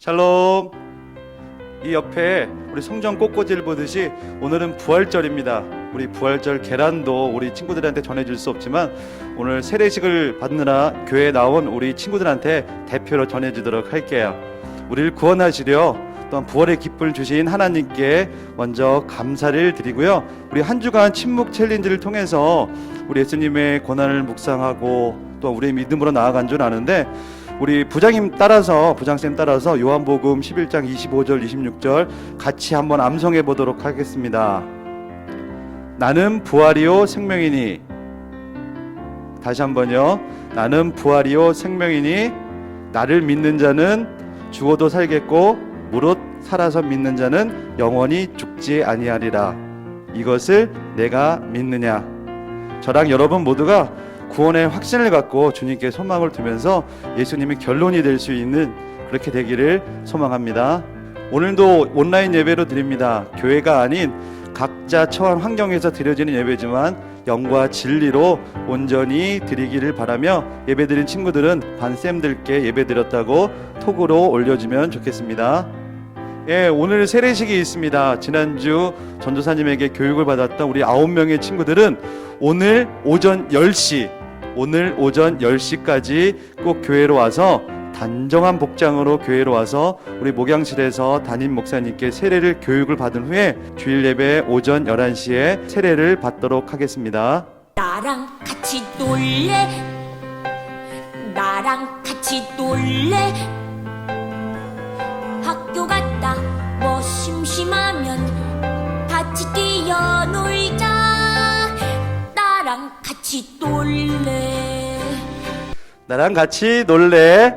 샬롬. 이 옆에 우리 성전 꽃꽂이를 보듯이 오늘은 부활절입니다. 우리 부활절 계란도 우리 친구들한테 전해줄 수 없지만 오늘 세례식을 받느라 교회에 나온 우리 친구들한테 대표로 전해주도록 할게요. 우리를 구원하시려 또한 부활의 기쁨을 주신 하나님께 먼저 감사를 드리고요. 우리 한 주간 침묵 챌린지를 통해서 우리 예수님의 고난을 묵상하고 또 우리의 믿음으로 나아간 줄 아는데, 우리 부장님 따라서, 부장쌤 따라서 요한복음 11장 25절 26절 같이 한번 암송해 보도록 하겠습니다. 나는 부활이요 생명이니. 다시 한번요. 나는 부활이요 생명이니 나를 믿는 자는 죽어도 살겠고 무릇 살아서 믿는 자는 영원히 죽지 아니하리라. 이것을 내가 믿느냐. 저랑 여러분 모두가 구원의 확신을 갖고 주님께 소망을 두면서 예수님이 결론이 될 수 있는 그렇게 되기를 소망합니다. 오늘도 온라인 예배로 드립니다. 교회가 아닌 각자 처한 환경에서 드려지는 예배지만 영과 진리로 온전히 드리기를 바라며, 예배드린 친구들은 반쌤들께 예배드렸다고 톡으로 올려주면 좋겠습니다. 예, 오늘 세례식이 있습니다. 지난주 전도사님에게 교육을 받았던 우리 9명의 친구들은 오늘 오전 10시까지 꼭 교회로 와서 단정한 복장으로 교회로 와서 우리 목양실에서 담임 목사님께 세례를 교육을 받은 후에 주일 예배 오전 11시에 세례를 받도록 하겠습니다. 나랑 같이 놀래. 나랑 같이 놀래. 학교 갔다 뭐 심심하면 같이 뛰어놀자. 나랑 같이 놀래. 나랑 같이 놀래.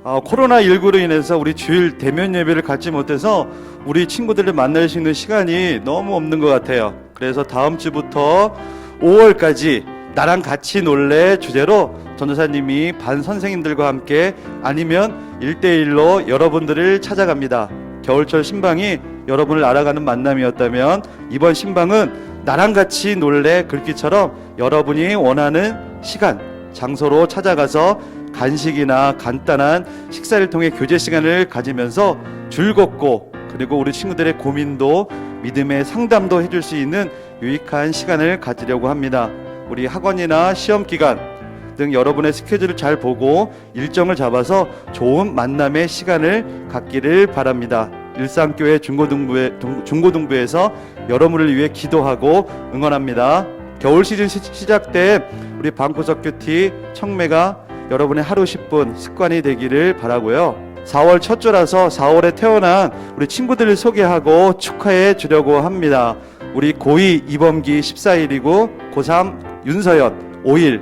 코로나19로 인해서 우리 주일 대면 예배를 갖지 못해서 우리 친구들을 만날 수 있는 시간이 너무 없는 것 같아요. 그래서 다음 주부터 5월까지 나랑 같이 놀래 주제로 전도사님이 반 선생님들과 함께 아니면 1대1로 여러분들을 찾아갑니다. 겨울철 신방이 여러분을 알아가는 만남이었다면 이번 신방은 나랑 같이 놀래 글귀처럼 여러분이 원하는 시간, 장소로 찾아가서 간식이나 간단한 식사를 통해 교제 시간을 가지면서 즐겁고, 그리고 우리 친구들의 고민도 믿음의 상담도 해줄 수 있는 유익한 시간을 가지려고 합니다. 우리 학원이나 시험 기간 등 여러분의 스케줄을 잘 보고 일정을 잡아서 좋은 만남의 시간을 갖기를 바랍니다. 일상교회 중고등부에서 여러분을 위해 기도하고 응원합니다. 겨울 시즌 시작 때 우리 방구석 큐티 청매가 여러분의 하루 10분 습관이 되기를 바라고요. 4월 첫 주라서 4월에 태어난 우리 친구들을 소개하고 축하해 주려고 합니다. 우리 고2 이범기 14일이고 고3 윤서연 5일,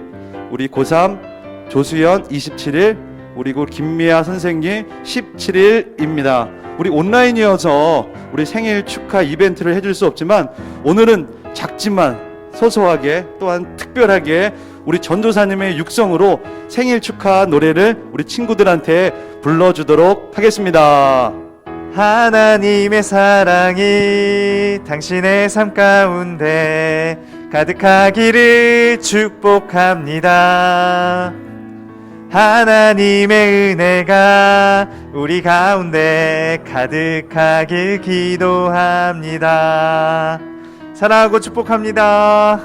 우리 고3 조수연 27일, 그리고 김미아 선생님 17일입니다. 우리 온라인이어서 우리 생일 축하 이벤트를 해줄 수 없지만 오늘은 작지만 소소하게 또한 특별하게 우리 전도사님의 육성으로 생일 축하 노래를 우리 친구들한테 불러주도록 하겠습니다. 하나님의 사랑이 당신의 삶 가운데 가득하기를 축복합니다. 하나님의 은혜가 우리 가운데 가득하길 기도합니다. 사랑하고 축복합니다.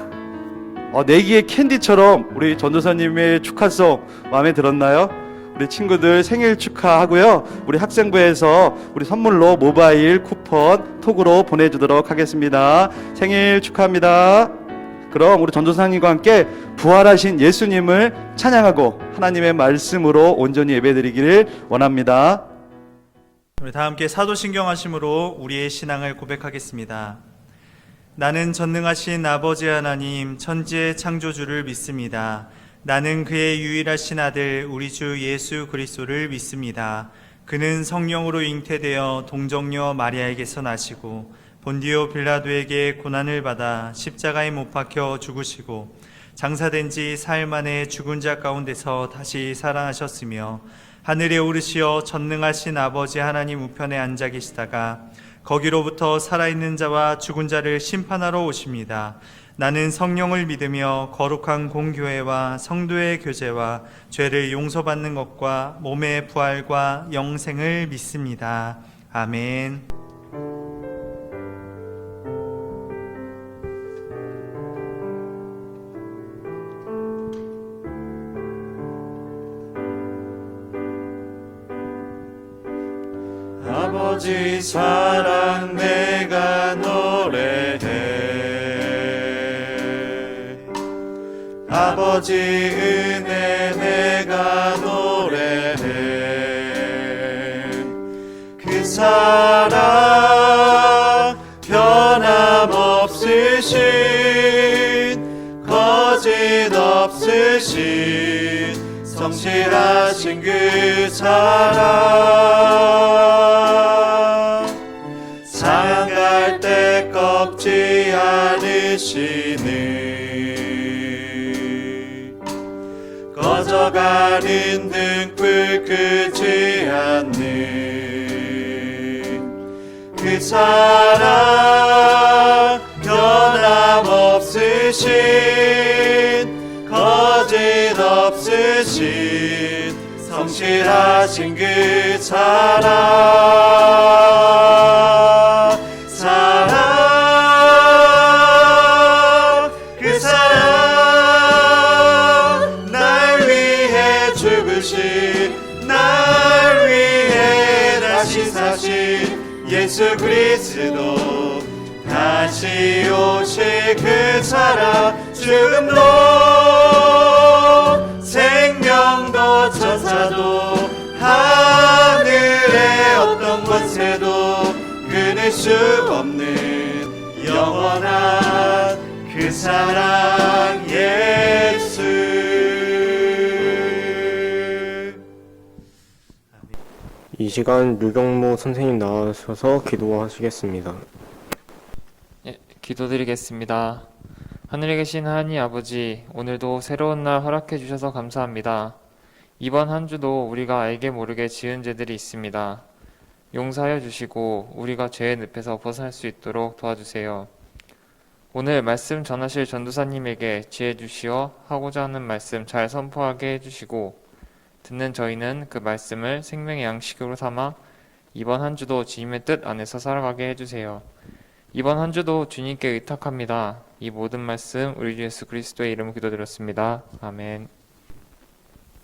내기의 캔디처럼 우리 전도사님의 축하송 마음에 들었나요? 우리 친구들 생일 축하하고요. 우리 학생부에서 우리 선물로 모바일 쿠폰 톡으로 보내주도록 하겠습니다. 생일 축하합니다. 그럼 우리 전도사님과 함께 부활하신 예수님을 찬양하고 하나님의 말씀으로 온전히 예배드리기를 원합니다. 우리 다 함께 사도신경 하심으로 우리의 신앙을 고백하겠습니다. 나는 전능하신 아버지 하나님 천지의 창조주를 믿습니다. 나는 그의 유일하신 아들 우리 주 예수 그리스도를 믿습니다. 그는 성령으로 잉태되어 동정녀 마리아에게서 나시고 본디오 빌라도에게 고난을 받아 십자가에 못 박혀 죽으시고 장사된 지 사흘 만에 죽은 자 가운데서 다시 살아나셨으며 하늘에 오르시어 전능하신 아버지 하나님 우편에 앉아 계시다가 거기로부터 살아있는 자와 죽은 자를 심판하러 오십니다. 나는 성령을 믿으며 거룩한 공교회와 성도의 교제와 죄를 용서받는 것과 몸의 부활과 영생을 믿습니다. 아멘. 아버지 사랑 내가 노래해, 아버지 은혜 내가 노래해. 그 사랑 변함없으신 거짓 없으신 성실하신 그 사랑, 상할 때 꺾지 않으시는, 꺼져가는 등불 끄지 않는 그 사랑, 변함없으신 거짓 없으신 성실하신 그 사랑, 사랑, 그 사랑, 날 위해 죽으신, 날 위해 다시 사신 예수 그리스도, 다시 오실 그 사랑, 죽음도 생명도 천사도 하늘의 어떤 권세도 끊을 수 없는 영원한 그 사랑 예수. 이 시간 류경모 선생님 나와주셔서 기도하시겠습니다. 예, 기도드리겠습니다. 하늘에 계신 하나님 아버지, 오늘도 새로운 날 허락해 주셔서 감사합니다. 이번 한 주도 우리가 알게 모르게 지은 죄들이 있습니다. 용서하여 주시고 우리가 죄의 늪에서 벗어날 수 있도록 도와주세요. 오늘 말씀 전하실 전도사님에게 지혜 주시어 하고자 하는 말씀 잘 선포하게 해주시고, 듣는 저희는 그 말씀을 생명의 양식으로 삼아 이번 한 주도 주님의 뜻 안에서 살아가게 해주세요. 이번 한 주도 주님께 의탁합니다. 이 모든 말씀 우리 주 예수 그리스도의 이름으로 기도드렸습니다. 아멘.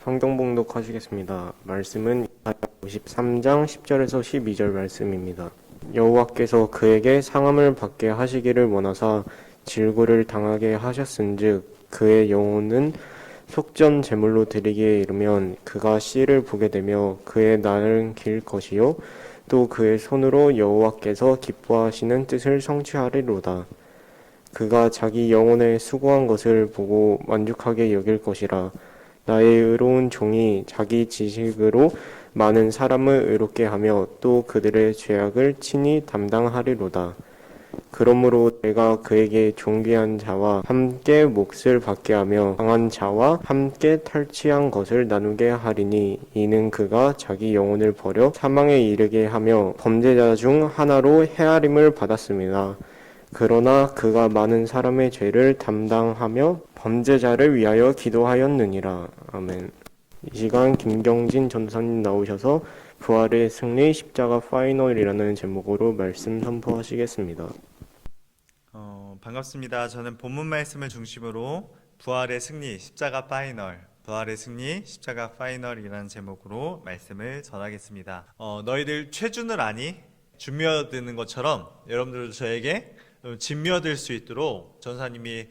성경 봉독하시겠습니다. 말씀은 이사야 53장 10절에서 12절 말씀입니다. 여호와께서 그에게 상함을 받게 하시기를 원하사 질고를 당하게 하셨은즉 그의 영혼은 속전 제물로 드리기에 이르면 그가 씨를 보게 되며 그의 날은 길 것이요 또 그의 손으로 여호와께서 기뻐하시는 뜻을 성취하리로다. 그가 자기 영혼의 수고한 것을 보고 만족하게 여길 것이라. 나의 의로운 종이 자기 지식으로 많은 사람을 의롭게 하며 또 그들의 죄악을 친히 담당하리로다. 그러므로 내가 그에게 존귀한 자와 함께 몫을 받게 하며 강한 자와 함께 탈취한 것을 나누게 하리니, 이는 그가 자기 영혼을 버려 사망에 이르게 하며 범죄자 중 하나로 헤아림을 받았습니다. 그러나 그가 많은 사람의 죄를 담당하며 범죄자를 위하여 기도하였느니라. 아멘. 이 시간 김경진 전사님 나오셔서 부활의 승리 십자가 파이널이라는 제목으로 말씀 선포하시겠습니다. 반갑습니다. 저는 본문 말씀을 중심으로 부활의 승리 십자가 파이널, 부활의 승리 십자가 파이널이라는 제목으로 말씀을 전하겠습니다. 너희들 최준을 아니? 준며드는 것처럼 여러분들도 저에게 진며들 수 있도록 전사님이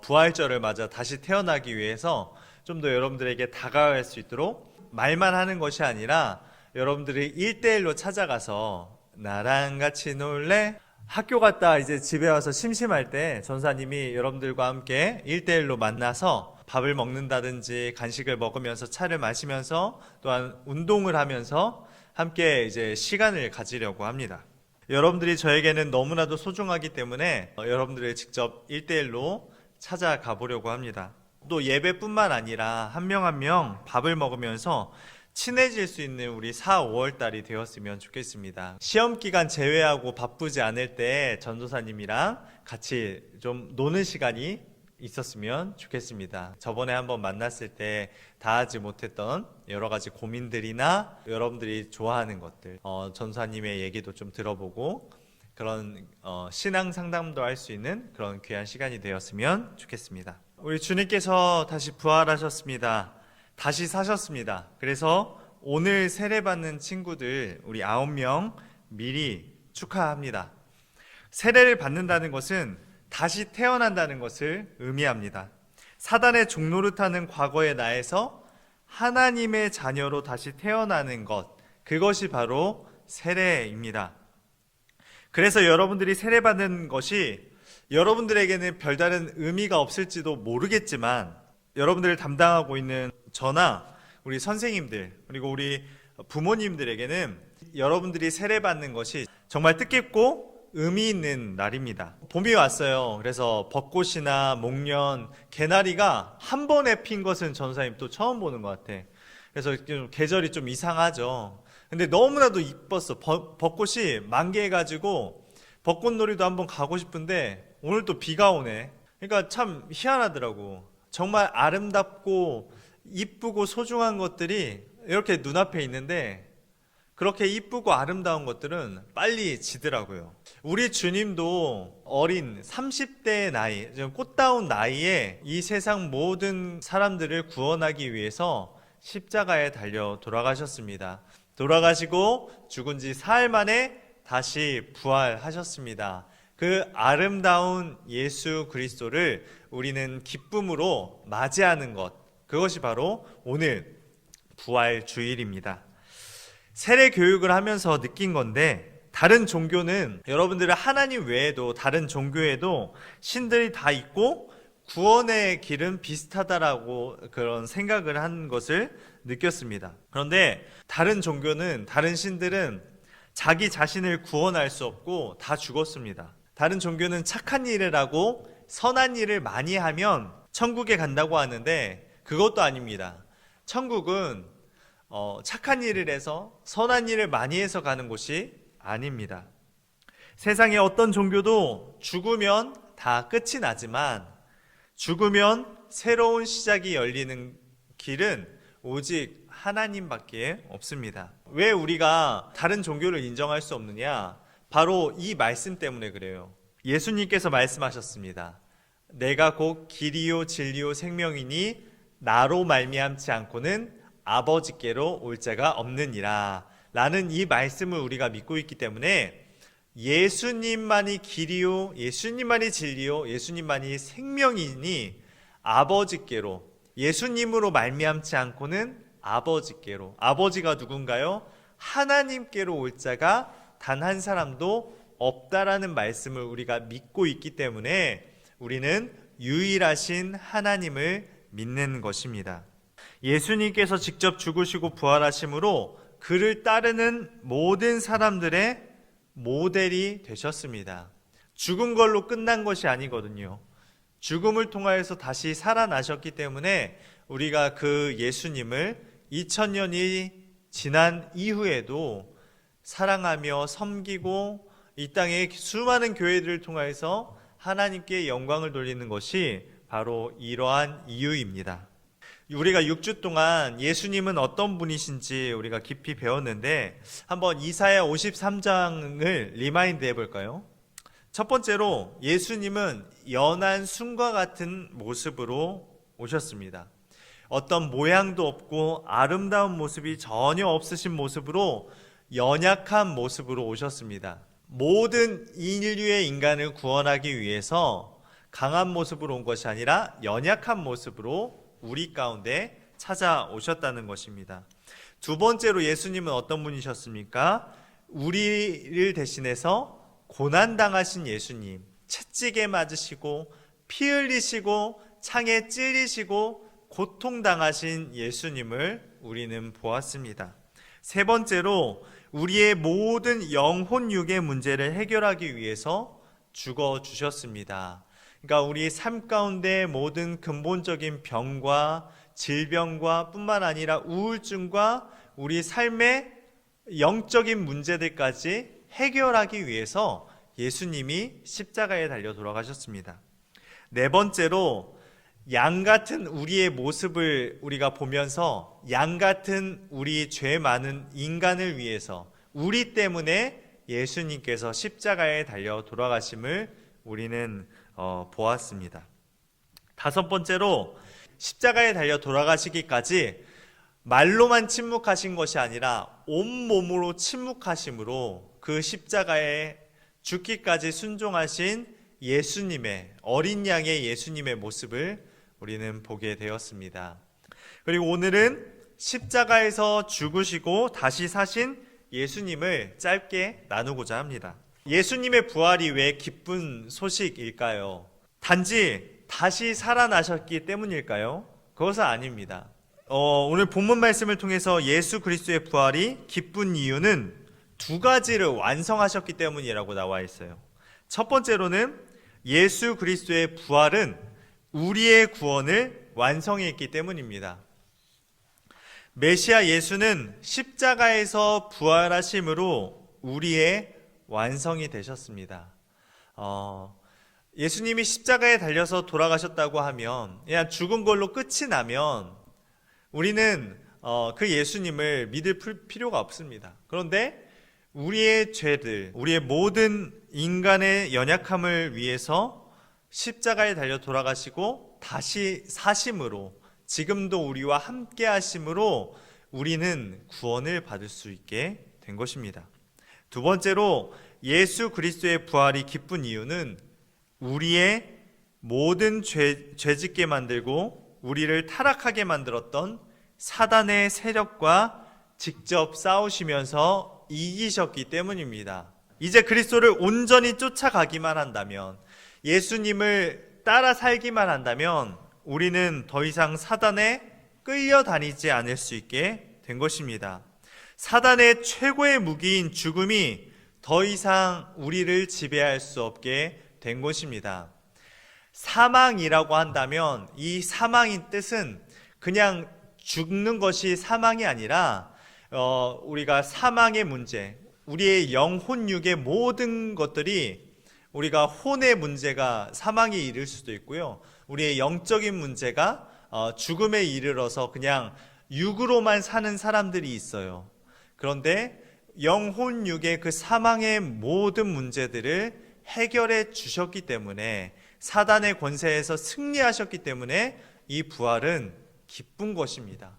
부활절을 맞아 다시 태어나기 위해서 좀 더 여러분들에게 다가갈 수 있도록 말만 하는 것이 아니라 여러분들이 1대1로 찾아가서 나랑 같이 놀래? 학교 갔다 이제 집에 와서 심심할 때 전사님이 여러분들과 함께 1대1로 만나서 밥을 먹는다든지 간식을 먹으면서 차를 마시면서 또한 운동을 하면서 함께 이제 시간을 가지려고 합니다. 여러분들이 저에게는 너무나도 소중하기 때문에 여러분들을 직접 1대1로 찾아가 보려고 합니다. 또 예배뿐만 아니라 한 명 한 명 밥을 먹으면서 친해질 수 있는 우리 4, 5월 달이 되었으면 좋겠습니다. 시험 기간 제외하고 바쁘지 않을 때 전도사님이랑 같이 좀 노는 시간이 있었으면 좋겠습니다. 저번에 한번 만났을 때 다 하지 못했던 여러 가지 고민들이나 여러분들이 좋아하는 것들, 전도사님의 얘기도 좀 들어보고 그런 신앙 상담도 할 수 있는 그런 귀한 시간이 되었으면 좋겠습니다. 우리 주님께서 다시 부활하셨습니다. 다시 사셨습니다. 그래서 오늘 세례받는 친구들 우리 9명 미리 축하합니다. 세례를 받는다는 것은 다시 태어난다는 것을 의미합니다. 사단의 종노릇하는 과거의 나에서 하나님의 자녀로 다시 태어나는 것, 그것이 바로 세례입니다. 그래서 여러분들이 세례받는 것이 여러분들에게는 별다른 의미가 없을지도 모르겠지만 여러분들을 담당하고 있는 저나 우리 선생님들 그리고 우리 부모님들에게는 여러분들이 세례받는 것이 정말 뜻깊고 의미 있는 날입니다. 봄이 왔어요. 그래서 벚꽃이나 목련, 개나리가 한 번에 핀 것은 전사님 또 처음 보는 것 같아. 그래서 좀 계절이 좀 이상하죠. 근데 너무나도 이뻤어. 벚꽃이 만개해가지고 벚꽃놀이도 한번 가고 싶은데 오늘 또 비가 오네. 그러니까 참 희한하더라고. 정말 아름답고 이쁘고 소중한 것들이 이렇게 눈앞에 있는데 그렇게 이쁘고 아름다운 것들은 빨리 지더라고요. 우리 주님도 어린 30대의 나이, 꽃다운 나이에 이 세상 모든 사람들을 구원하기 위해서 십자가에 달려 돌아가셨습니다. 돌아가시고 죽은 지 사흘 만에 다시 부활하셨습니다. 그 아름다운 예수 그리스도를 우리는 기쁨으로 맞이하는 것, 그것이 바로 오늘 부활 주일입니다. 세례 교육을 하면서 느낀 건데 다른 종교는 여러분들은 하나님 외에도 다른 종교에도 신들이 다 있고 구원의 길은 비슷하다라고 그런 생각을 한 것을 느꼈습니다. 그런데 다른 종교는 다른 신들은 자기 자신을 구원할 수 없고 다 죽었습니다. 다른 종교는 착한 일을 하고 선한 일을 많이 하면 천국에 간다고 하는데 그것도 아닙니다. 천국은 착한 일을 해서 선한 일을 많이 해서 가는 곳이 아닙니다. 세상의 어떤 종교도 죽으면 다 끝이 나지만 죽으면 새로운 시작이 열리는 길은 오직 하나님밖에 없습니다. 왜 우리가 다른 종교를 인정할 수 없느냐? 바로 이 말씀 때문에 그래요. 예수님께서 말씀하셨습니다. 내가 곧 길이요 진리요 생명이니 나로 말미암지 않고는 아버지께로 올 자가 없느니라 라는 이 말씀을 우리가 믿고 있기 때문에 예수님만이 길이요 예수님만이 진리요 예수님만이 생명이니 아버지께로 예수님으로 말미암지 않고는 아버지께로 아버지가 누군가요? 하나님께로 올 자가 단 한 사람도 없다라는 말씀을 우리가 믿고 있기 때문에 우리는 유일하신 하나님을 믿는 것입니다. 예수님께서 직접 죽으시고 부활하심으로 그를 따르는 모든 사람들의 모델이 되셨습니다. 죽은 걸로 끝난 것이 아니거든요. 죽음을 통하여서 다시 살아나셨기 때문에 우리가 그 예수님을 2000년이 지난 이후에도 사랑하며 섬기고 이 땅에 수많은 교회들을 통하여서 하나님께 영광을 돌리는 것이 바로 이러한 이유입니다. 우리가 6주 동안 예수님은 어떤 분이신지 우리가 깊이 배웠는데 한번 이사야 53장을 리마인드 해볼까요? 첫 번째로 예수님은 연한 순과 같은 모습으로 오셨습니다. 어떤 모양도 없고 아름다운 모습이 전혀 없으신 모습으로 연약한 모습으로 오셨습니다. 모든 인류의 인간을 구원하기 위해서 강한 모습으로 온 것이 아니라 연약한 모습으로 우리 가운데 찾아오셨다는 것입니다. 두 번째로 예수님은 어떤 분이셨습니까? 우리를 대신해서 고난당하신 예수님, 채찍에 맞으시고 피 흘리시고 창에 찔리시고 고통당하신 예수님을 우리는 보았습니다. 세 번째로 우리의 모든 영혼육의 문제를 해결하기 위해서 죽어주셨습니다. 그러니까 우리 삶 가운데 모든 근본적인 병과 질병과 뿐만 아니라 우울증과 우리 삶의 영적인 문제들까지 해결하기 위해서 예수님이 십자가에 달려 돌아가셨습니다. 네 번째로 양 같은 우리의 모습을 우리가 보면서 양 같은 우리 죄 많은 인간을 위해서 우리 때문에 예수님께서 십자가에 달려 돌아가심을 우리는 보았습니다. 다섯 번째로 십자가에 달려 돌아가시기까지 말로만 침묵하신 것이 아니라 온몸으로 침묵하심으로 그 십자가에 죽기까지 순종하신 예수님의, 어린 양의 예수님의 모습을 우리는 보게 되었습니다. 그리고 오늘은 십자가에서 죽으시고 다시 사신 예수님을 짧게 나누고자 합니다. 예수님의 부활이 왜 기쁜 소식일까요? 단지 다시 살아나셨기 때문일까요? 그것은 아닙니다. 오늘 본문 말씀을 통해서 예수 그리스도의 부활이 기쁜 이유는 두 가지를 완성하셨기 때문이라고 나와 있어요. 첫 번째로는 예수 그리스도의 부활은 우리의 구원을 완성했기 때문입니다. 메시아 예수는 십자가에서 부활하심으로 우리의 완성이 되셨습니다. 예수님이 십자가에 달려서 돌아가셨다고 하면 그냥 죽은 걸로 끝이 나면 우리는 그 예수님을 믿을 필요가 없습니다. 그런데 우리의 죄들, 우리의 모든 인간의 연약함을 위해서 십자가에 달려 돌아가시고 다시 사심으로 지금도 우리와 함께 하심으로 우리는 구원을 받을 수 있게 된 것입니다. 두 번째로 예수 그리스도의 부활이 기쁜 이유는 우리의 모든 죄짓게 만들고 우리를 타락하게 만들었던 사단의 세력과 직접 싸우시면서 이기셨기 때문입니다. 이제 그리스도를 온전히 쫓아가기만 한다면, 예수님을 따라 살기만 한다면 우리는 더 이상 사단에 끌려다니지 않을 수 있게 된 것입니다. 사단의 최고의 무기인 죽음이 더 이상 우리를 지배할 수 없게 된 것입니다. 사망이라고 한다면 이 사망의 뜻은 그냥 죽는 것이 사망이 아니라 우리가 사망의 문제, 우리의 영혼육의 모든 것들이 우리가 혼의 문제가 사망에 이를 수도 있고요. 우리의 영적인 문제가 죽음에 이르러서 그냥 육으로만 사는 사람들이 있어요. 그런데 영혼육의 그 사망의 모든 문제들을 해결해 주셨기 때문에, 사단의 권세에서 승리하셨기 때문에 이 부활은 기쁜 것입니다.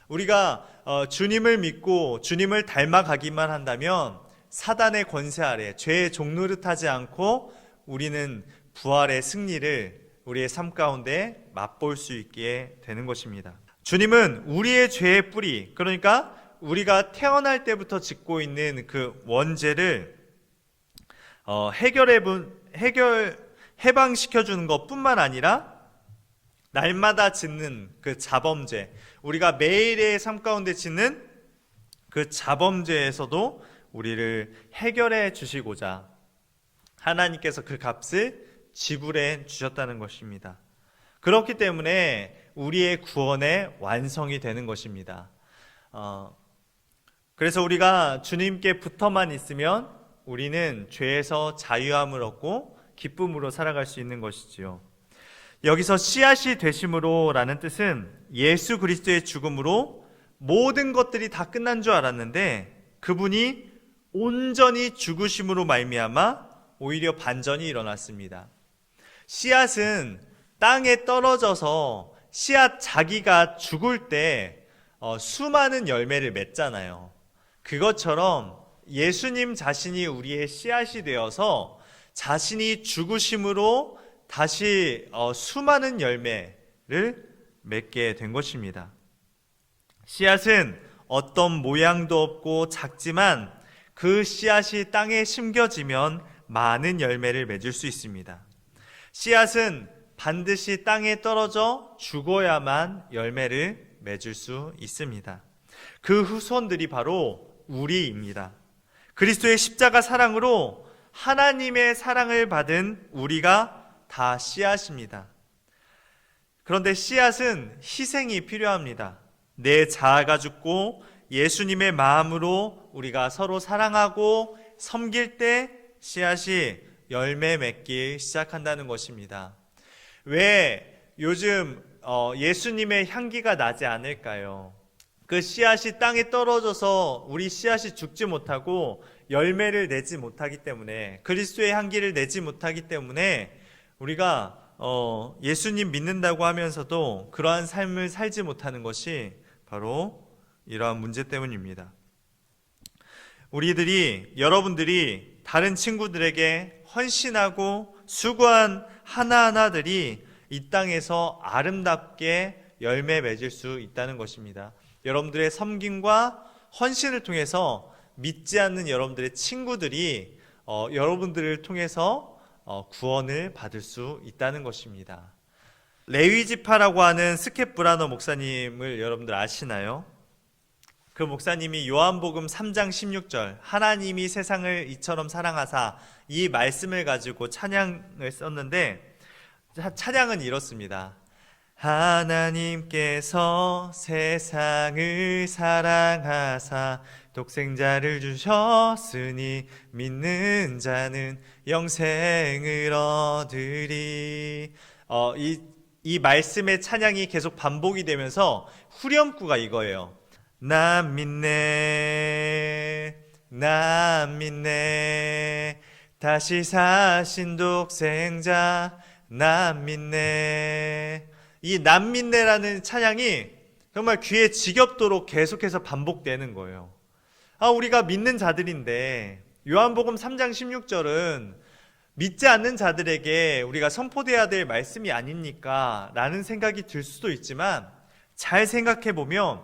우리가 주님을 믿고 주님을 닮아가기만 한다면 사단의 권세 아래 죄의 종노릇하지 않고 우리는 부활의 승리를 우리의 삶 가운데 맛볼 수 있게 되는 것입니다. 주님은 우리의 죄의 뿌리, 그러니까 우리가 태어날 때부터 짓고 있는 그 원죄를 해방시켜주는 것뿐만 아니라 날마다 짓는 그 자범죄, 우리가 매일의 삶 가운데 짓는 그 자범죄에서도 우리를 해결해 주시고자 하나님께서 그 값을 지불해 주셨다는 것입니다. 그렇기 때문에 우리의 구원의 완성이 되는 것입니다. 그래서 우리가 주님께 붙어만 있으면 우리는 죄에서 자유함을 얻고 기쁨으로 살아갈 수 있는 것이지요. 여기서 씨앗이 되심으로 라는 뜻은 예수 그리스도의 죽음으로 모든 것들이 다 끝난 줄 알았는데 그분이 온전히 죽으심으로 말미암아 오히려 반전이 일어났습니다. 씨앗은 땅에 떨어져서 씨앗 자기가 죽을 때 수많은 열매를 맺잖아요. 그것처럼 예수님 자신이 우리의 씨앗이 되어서 자신이 죽으심으로 다시 수많은 열매를 맺게 된 것입니다. 씨앗은 어떤 모양도 없고 작지만 그 씨앗이 땅에 심겨지면 많은 열매를 맺을 수 있습니다. 씨앗은 반드시 땅에 떨어져 죽어야만 열매를 맺을 수 있습니다. 그 후손들이 바로 우리입니다. 그리스도의 십자가 사랑으로 하나님의 사랑을 받은 우리가 다 씨앗입니다. 그런데 씨앗은 희생이 필요합니다. 내 자아가 죽고 예수님의 마음으로 우리가 서로 사랑하고 섬길 때 씨앗이 열매 맺기 시작한다는 것입니다. 왜 요즘 예수님의 향기가 나지 않을까요? 그 씨앗이 땅에 떨어져서 우리 씨앗이 죽지 못하고 열매를 내지 못하기 때문에, 그리스도의 향기를 내지 못하기 때문에 우리가 예수님 믿는다고 하면서도 그러한 삶을 살지 못하는 것이 바로 이러한 문제 때문입니다. 여러분들이 다른 친구들에게 헌신하고 수고한 하나하나들이 이 땅에서 아름답게 열매 맺을 수 있다는 것입니다. 여러분들의 섬김과 헌신을 통해서 믿지 않는 여러분들의 친구들이 여러분들을 통해서 구원을 받을 수 있다는 것입니다. 레위지파라고 하는 스켑 브라너 목사님을 여러분들 아시나요? 그 목사님이 요한복음 3장 16절 하나님이 세상을 이처럼 사랑하사, 이 말씀을 가지고 찬양을 썼는데, 찬양은 이렇습니다. 하나님께서 세상을 사랑하사 독생자를 주셨으니 믿는 자는 영생을 얻으리. 이 말씀의 찬양이 계속 반복이 되면서 후렴구가 이거예요. 난 믿네, 난 믿네, 다시 사신 독생자 난 믿네. 이 난 믿네라는 찬양이 정말 귀에 지겹도록 계속해서 반복되는 거예요. 우리가 믿는 자들인데, 요한복음 3장 16절은 믿지 않는 자들에게 우리가 선포돼야 될 말씀이 아닙니까? 라는 생각이 들 수도 있지만, 잘 생각해 보면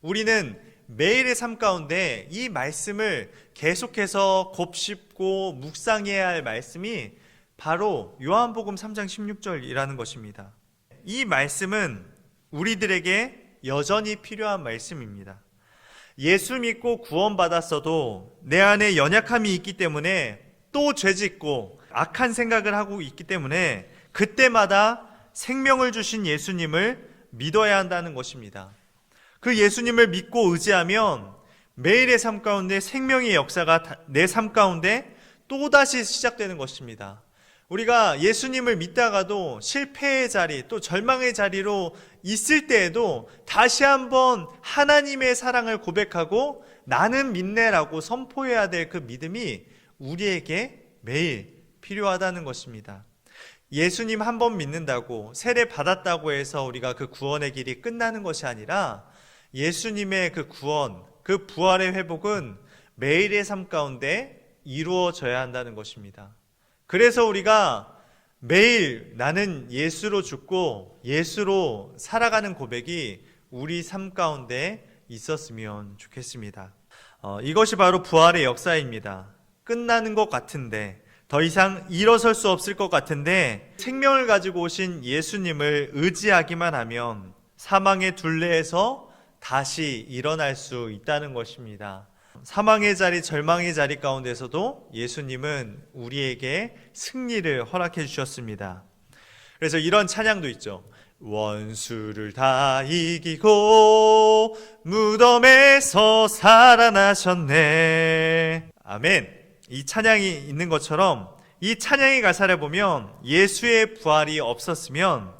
우리는 매일의 삶 가운데 이 말씀을 계속해서 곱씹고 묵상해야 할 말씀이 바로 요한복음 3장 16절이라는 것입니다. 이 말씀은 우리들에게 여전히 필요한 말씀입니다. 예수 믿고 구원받았어도 내 안에 연약함이 있기 때문에 또 죄짓고 악한 생각을 하고 있기 때문에 그때마다 생명을 주신 예수님을 믿어야 한다는 것입니다. 그 예수님을 믿고 의지하면 매일의 삶 가운데 생명의 역사가 내 삶 가운데 또다시 시작되는 것입니다. 우리가 예수님을 믿다가도 실패의 자리, 또 절망의 자리로 있을 때에도 다시 한번 하나님의 사랑을 고백하고 나는 믿네라고 선포해야 될 그 믿음이 우리에게 매일 필요하다는 것입니다. 예수님 한 번 믿는다고, 세례 받았다고 해서 우리가 그 구원의 길이 끝나는 것이 아니라 예수님의 그 구원, 그 부활의 회복은 매일의 삶 가운데 이루어져야 한다는 것입니다. 그래서 우리가 매일 나는 예수로 죽고 예수로 살아가는 고백이 우리 삶 가운데 있었으면 좋겠습니다. 이것이 바로 부활의 역사입니다. 끝나는 것 같은데, 더 이상 일어설 수 없을 것 같은데, 생명을 가지고 오신 예수님을 의지하기만 하면 사망의 둘레에서 다시 일어날 수 있다는 것입니다. 사망의 자리, 절망의 자리 가운데서도 예수님은 우리에게 승리를 허락해 주셨습니다. 그래서 이런 찬양도 있죠. 원수를 다 이기고 무덤에서 살아나셨네. 아멘. 이 찬양이 있는 것처럼 이 찬양의 가사를 보면 예수의 부활이 없었으면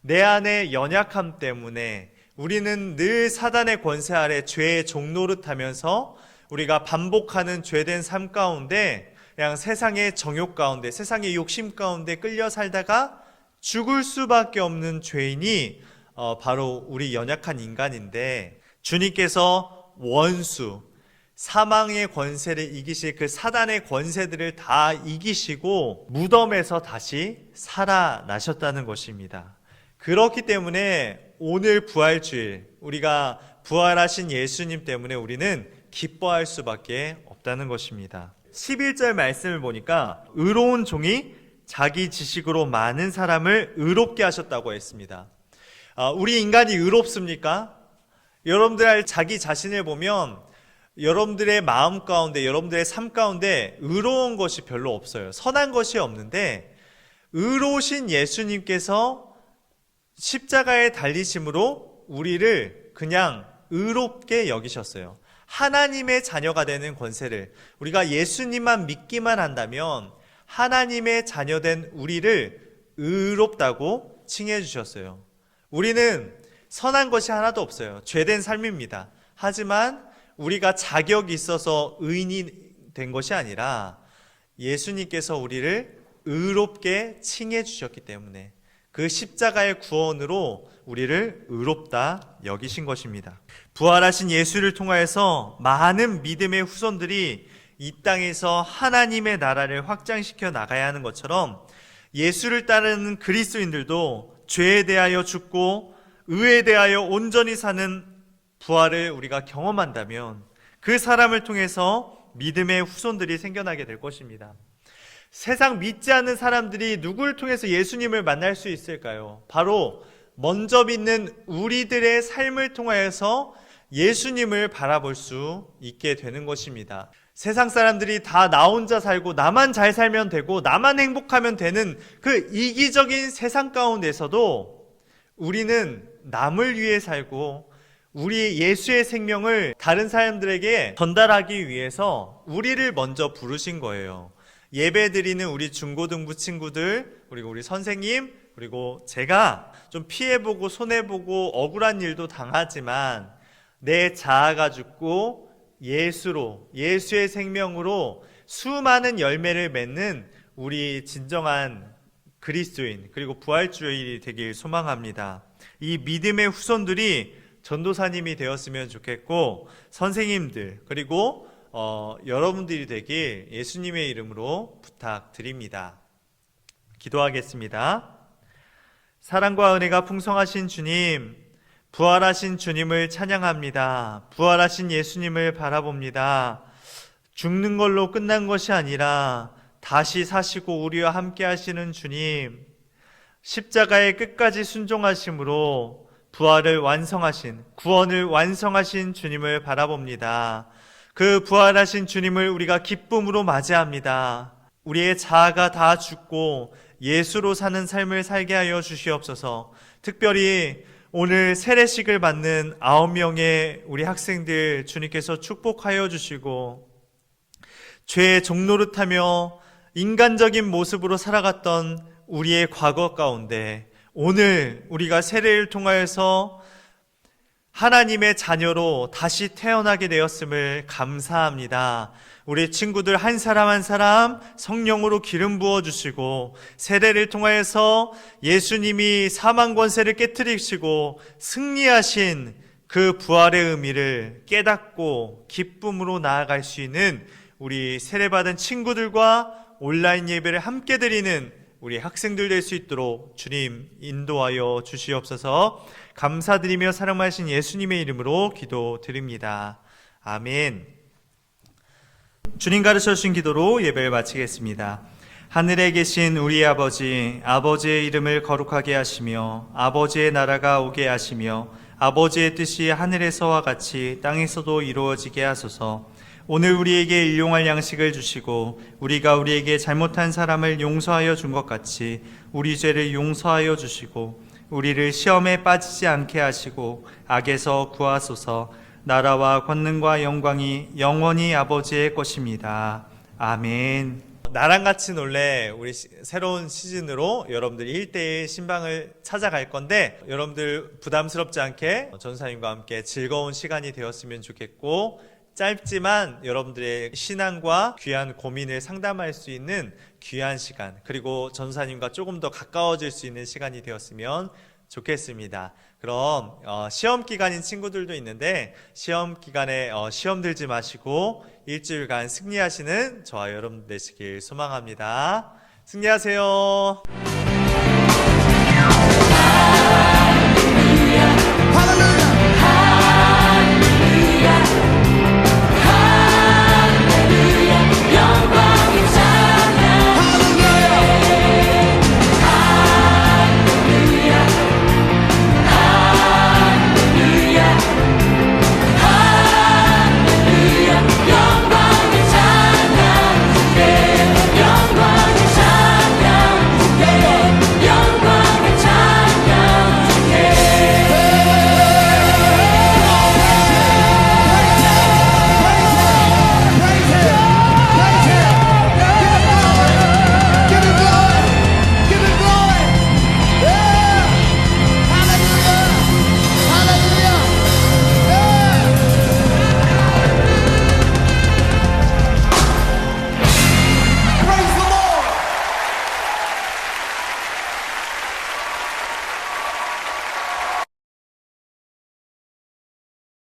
내 안의 연약함 때문에 우리는 늘 사단의 권세 아래 죄의 종노릇하면서 우리가 반복하는 죄된 삶 가운데 그냥 세상의 정욕 가운데, 세상의 욕심 가운데 끌려 살다가 죽을 수밖에 없는 죄인이 바로 우리 연약한 인간인데, 주님께서 원수, 사망의 권세를 이기실 그 사단의 권세들을 다 이기시고 무덤에서 다시 살아나셨다는 것입니다. 그렇기 때문에 오늘 부활주일, 우리가 부활하신 예수님 때문에 우리는 기뻐할 수밖에 없다는 것입니다. 11절 말씀을 보니까 의로운 종이 자기 지식으로 많은 사람을 의롭게 하셨다고 했습니다. 우리 인간이 의롭습니까? 여러분들 자기 자신을 보면 여러분들의 마음 가운데, 여러분들의 삶 가운데 의로운 것이 별로 없어요. 선한 것이 없는데, 의로우신 예수님께서 십자가에 달리심으로 우리를 그냥 의롭게 여기셨어요. 하나님의 자녀가 되는 권세를, 우리가 예수님만 믿기만 한다면 하나님의 자녀된 우리를 의롭다고 칭해 주셨어요. 우리는 선한 것이 하나도 없어요. 죄된 삶입니다. 하지만 우리가 자격이 있어서 의인이 된 것이 아니라 예수님께서 우리를 의롭게 칭해 주셨기 때문에 그 십자가의 구원으로 우리를 의롭다 여기신 것입니다. 부활하신 예수를 통하여서 많은 믿음의 후손들이 이 땅에서 하나님의 나라를 확장시켜 나가야 하는 것처럼 예수를 따르는 그리스도인들도 죄에 대하여 죽고 의에 대하여 온전히 사는 부활을 우리가 경험한다면 그 사람을 통해서 믿음의 후손들이 생겨나게 될 것입니다. 세상 믿지 않는 사람들이 누구를 통해서 예수님을 만날 수 있을까요? 바로 먼저 믿는 우리들의 삶을 통하여서 예수님을 바라볼 수 있게 되는 것입니다. 세상 사람들이 다 나 혼자 살고 나만 잘 살면 되고 나만 행복하면 되는 그 이기적인 세상 가운데서도 우리는 남을 위해 살고 우리 예수의 생명을 다른 사람들에게 전달하기 위해서 우리를 먼저 부르신 거예요. 예배드리는 우리 중고등부 친구들, 그리고 우리 선생님, 그리고 제가 좀 피해보고 손해보고 억울한 일도 당하지만 내 자아가 죽고 예수의 생명으로 수많은 열매를 맺는 우리 진정한 그리스도인 그리고 부활주일이 되길 소망합니다. 이 믿음의 후손들이 전도사님이 되었으면 좋겠고 선생님들 그리고 여러분들이 되길 예수님의 이름으로 부탁드립니다. 기도하겠습니다. 사랑과 은혜가 풍성하신 주님, 부활하신 주님을 찬양합니다. 부활하신 예수님을 바라봅니다. 죽는 걸로 끝난 것이 아니라 다시 사시고 우리와 함께 하시는 주님, 십자가의 끝까지 순종하심으로 부활을 완성하신, 구원을 완성하신 주님을 바라봅니다. 그 부활하신 주님을 우리가 기쁨으로 맞이합니다. 우리의 자아가 다 죽고 예수로 사는 삶을 살게 하여 주시옵소서. 특별히 오늘 세례식을 받는 9명의 우리 학생들 주님께서 축복하여 주시고 죄의 종노릇하며 인간적인 모습으로 살아갔던 우리의 과거 가운데 오늘 우리가 세례를 통하여서 하나님의 자녀로 다시 태어나게 되었음을 감사합니다. 우리 친구들 한 사람 한 사람 성령으로 기름 부어주시고 세례를 통하여서 예수님이 사망 권세를 깨뜨리시고 승리하신 그 부활의 의미를 깨닫고 기쁨으로 나아갈 수 있는 우리 세례받은 친구들과 온라인 예배를 함께 드리는 우리 학생들 될 수 있도록 주님 인도하여 주시옵소서. 감사드리며 사랑하신 예수님의 이름으로 기도드립니다. 아멘. 주님 가르쳐 주신 기도로 예배를 마치겠습니다. 하늘에 계신 우리 아버지, 아버지의 이름을 거룩하게 하시며 아버지의 나라가 오게 하시며 아버지의 뜻이 하늘에서와 같이 땅에서도 이루어지게 하소서. 오늘 우리에게 일용할 양식을 주시고 우리가 우리에게 잘못한 사람을 용서하여 준 것 같이 우리 죄를 용서하여 주시고 우리를 시험에 빠지지 않게 하시고 악에서 구하소서. 나라와 권능과 영광이 영원히 아버지의 것입니다. 아멘. 나랑 같이 놀래 우리 새로운 시즌으로 여러분들이 1대1 신방을 찾아갈 건데 여러분들 부담스럽지 않게 전사님과 함께 즐거운 시간이 되었으면 좋겠고 짧지만 여러분들의 신앙과 귀한 고민을 상담할 수 있는 귀한 시간 그리고 전사님과 조금 더 가까워질 수 있는 시간이 되었으면 좋겠습니다. 그럼 시험 기간인 친구들도 있는데 시험 기간에 시험 들지 마시고 일주일간 승리하시는 저와 여러분 되시길 소망합니다. 승리하세요.